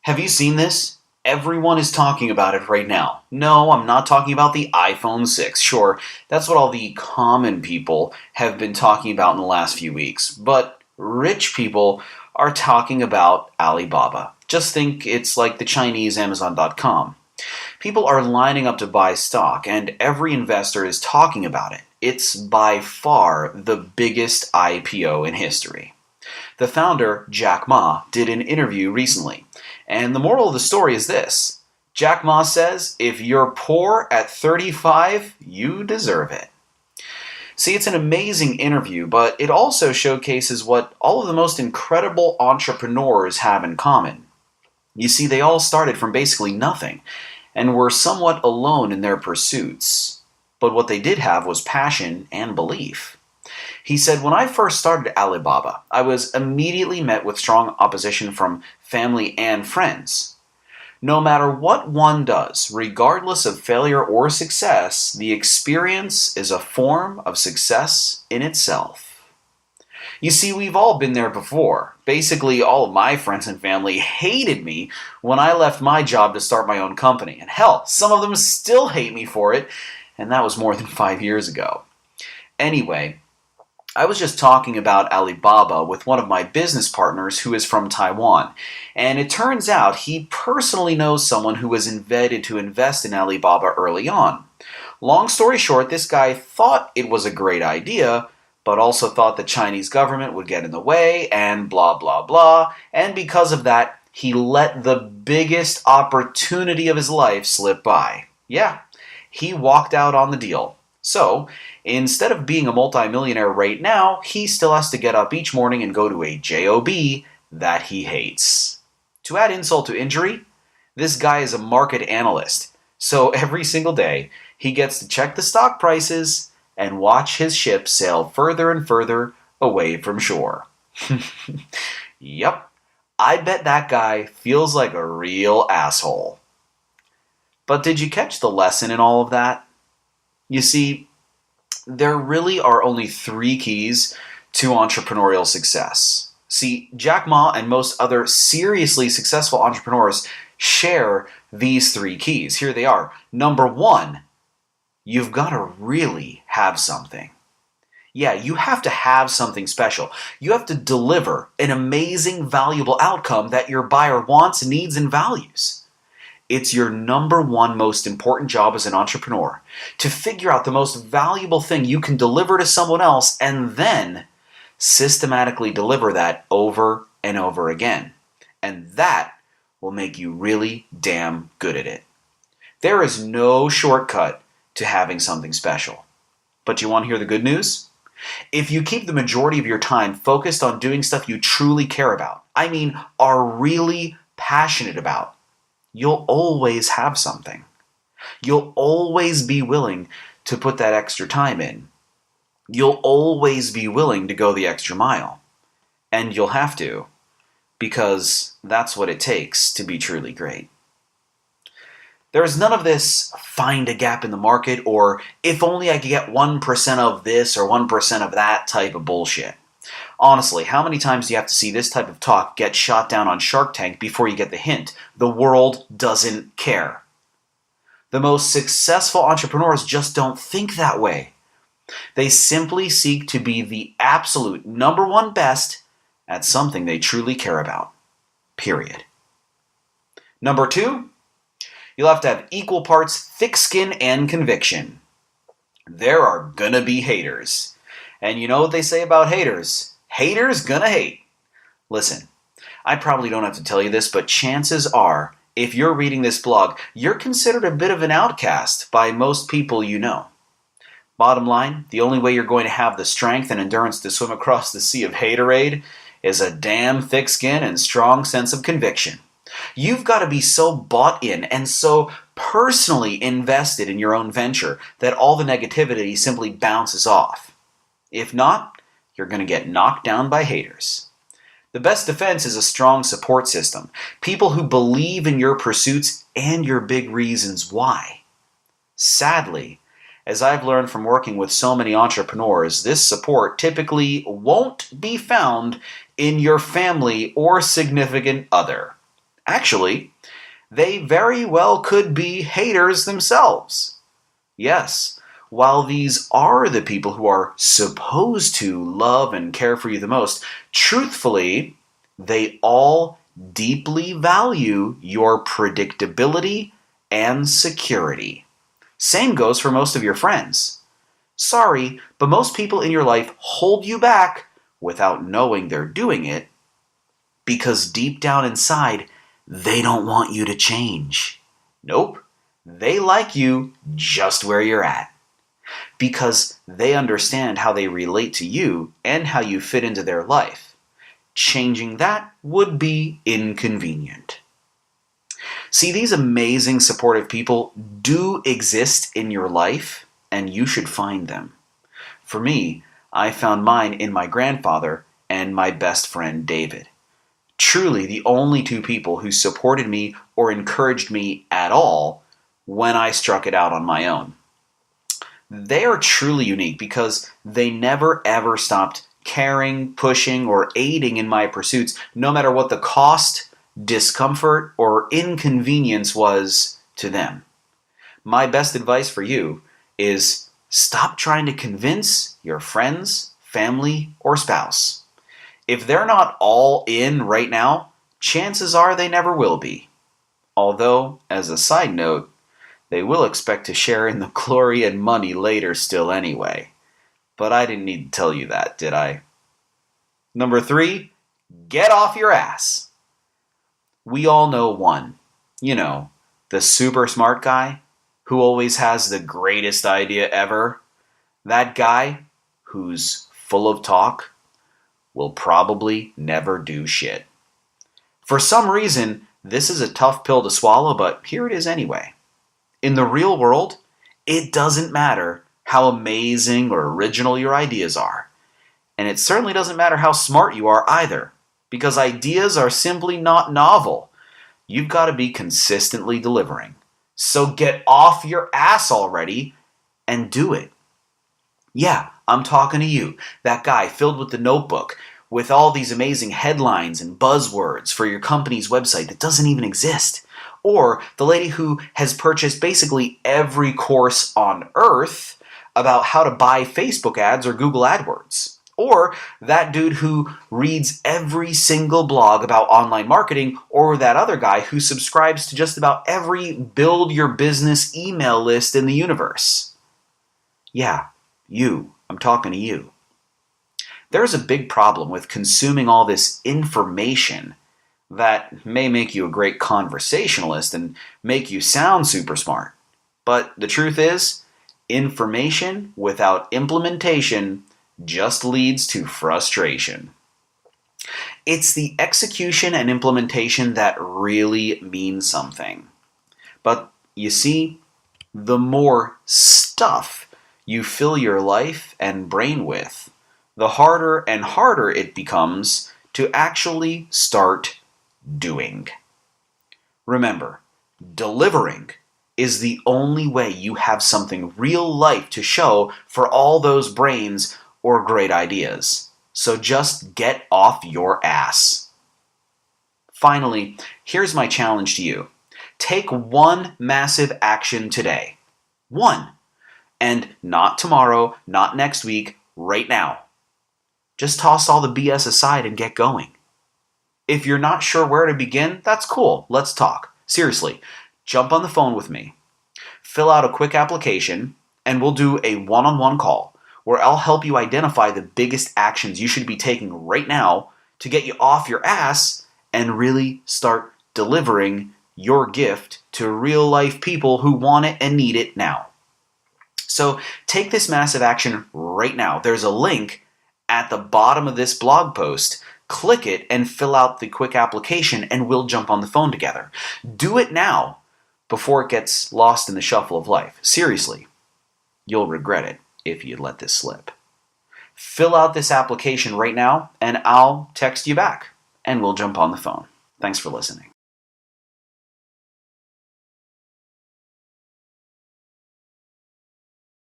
Have you seen this? Everyone is talking about it right now. No, I'm not talking about the iPhone 6. Sure, that's what all the common people have been talking about in the last few weeks. But rich people are talking about Alibaba. Just think it's like the Chinese Amazon.com. People are lining up to buy stock, and every investor is talking about it. It's by far the biggest IPO in history. The founder, Jack Ma, did an interview recently, and the moral of the story is this. Jack Ma says, if you're poor at 35, you deserve it. See, it's an amazing interview, but it also showcases what all of the most incredible entrepreneurs have in common. You see, they all started from basically nothing, and were somewhat alone in their pursuits. But what they did have was passion and belief. He said, when I first started Alibaba, I was immediately met with strong opposition from family and friends. No matter what one does, regardless of failure or success, the experience is a form of success in itself. You see, we've all been there before. Basically, all of my friends and family hated me when I left my job to start my own company. And hell, some of them still hate me for it, and that was more than 5 years ago. Anyway, I was just talking about Alibaba with one of my business partners who is from Taiwan, and it turns out he personally knows someone who was invited to invest in Alibaba early on. Long story short, this guy thought it was a great idea, but also thought the Chinese government would get in the way, and blah blah blah, and because of that, he let the biggest opportunity of his life slip by. Yeah, he walked out on the deal. So, instead of being a multimillionaire right now, he still has to get up each morning and go to a job that he hates. To add insult to injury, this guy is a market analyst. So every single day, he gets to check the stock prices and watch his ship sail further and further away from shore. Yep, I bet that guy feels like a real asshole. But did you catch the lesson in all of that? You see, there really are only 3 keys to entrepreneurial success. See, Jack Ma and most other seriously successful entrepreneurs share these 3 keys. Here they are. Number 1, you've got to really have something. Yeah, you have to have something special. You have to deliver an amazing, valuable outcome that your buyer wants, needs, and values. It's your number 1 most important job as an entrepreneur to figure out the most valuable thing you can deliver to someone else and then systematically deliver that over and over again. And that will make you really damn good at it. There is no shortcut to having something special. But you want to hear the good news? If you keep the majority of your time focused on doing stuff you truly care about, are really passionate about, you'll always have something. You'll always be willing to put that extra time in. You'll always be willing to go the extra mile. And you'll have to, because that's what it takes to be truly great. There is none of this find a gap in the market or if only I could get 1% of this or 1% of that type of bullshit. Honestly, how many times do you have to see this type of talk get shot down on Shark Tank before you get the hint? The world doesn't care. The most successful entrepreneurs just don't think that way. They simply seek to be the absolute number 1 best at something they truly care about. Period. Number 2, you'll have to have equal parts thick skin and conviction. There are gonna be haters. And you know what they say about haters? Haters gonna hate. Listen, I probably don't have to tell you this, but chances are, if you're reading this blog, you're considered a bit of an outcast by most people you know. Bottom line, the only way you're going to have the strength and endurance to swim across the sea of haterade is a damn thick skin and strong sense of conviction. You've got to be so bought in and so personally invested in your own venture that all the negativity simply bounces off. If not, you're going to get knocked down by haters. The best defense is a strong support system. People who believe in your pursuits and your big reasons why. Sadly, as I've learned from working with so many entrepreneurs, this support typically won't be found in your family or significant other. Actually, they very well could be haters themselves. Yes, while these are the people who are supposed to love and care for you the most, truthfully, they all deeply value your predictability and security. Same goes for most of your friends. Sorry, but most people in your life hold you back without knowing they're doing it because deep down inside, they don't want you to change. Nope, they like you just where you're at because they understand how they relate to you and how you fit into their life. Changing that would be inconvenient. See, these amazing supportive people do exist in your life, and you should find them. For me, I found mine in my grandfather and my best friend David. Truly the only two people who supported me or encouraged me at all when I struck it out on my own. They are truly unique because they never ever stopped caring, pushing, or aiding in my pursuits, no matter what the cost, discomfort, or inconvenience was to them. My best advice for you is stop trying to convince your friends, family, or spouse. If they're not all in right now, chances are they never will be. Although, as a side note, they will expect to share in the glory and money later still anyway. But I didn't need to tell you that, did I? Number 3, get off your ass. We all know one. You know, the super smart guy who always has the greatest idea ever. That guy who's full of talk will probably never do shit. For some reason, this is a tough pill to swallow, but here it is anyway. In the real world, it doesn't matter how amazing or original your ideas are. And it certainly doesn't matter how smart you are either, because ideas are simply not novel. You've got to be consistently delivering. So get off your ass already and do it. Yeah, I'm talking to you, that guy filled with the notebook, with all these amazing headlines and buzzwords for your company's website that doesn't even exist. Or the lady who has purchased basically every course on earth about how to buy Facebook ads or Google AdWords. Or that dude who reads every single blog about online marketing, or that other guy who subscribes to just about every build your business email list in the universe. Yeah, you. I'm talking to you. There's a big problem with consuming all this information that may make you a great conversationalist and make you sound super smart. But the truth is, information without implementation just leads to frustration. It's the execution and implementation that really mean something. But you see, the more stuff you fill your life and brain with, the harder and harder it becomes to actually start doing. Remember, delivering is the only way you have something real life to show for all those brains or great ideas. So just get off your ass. Finally, here's my challenge to you. Take one massive action today. One. And not tomorrow, not next week, right now. Just toss all the BS aside and get going. If you're not sure where to begin, that's cool. Let's talk. Seriously, jump on the phone with me. Fill out a quick application, and we'll do a one-on-one call where I'll help you identify the biggest actions you should be taking right now to get you off your ass and really start delivering your gift to real-life people who want it and need it now. So take this massive action right now. There's a link at the bottom of this blog post. Click it and fill out the quick application, and we'll jump on the phone together. Do it now before it gets lost in the shuffle of life. Seriously, you'll regret it if you let this slip. Fill out this application right now, and I'll text you back, and we'll jump on the phone. Thanks for listening.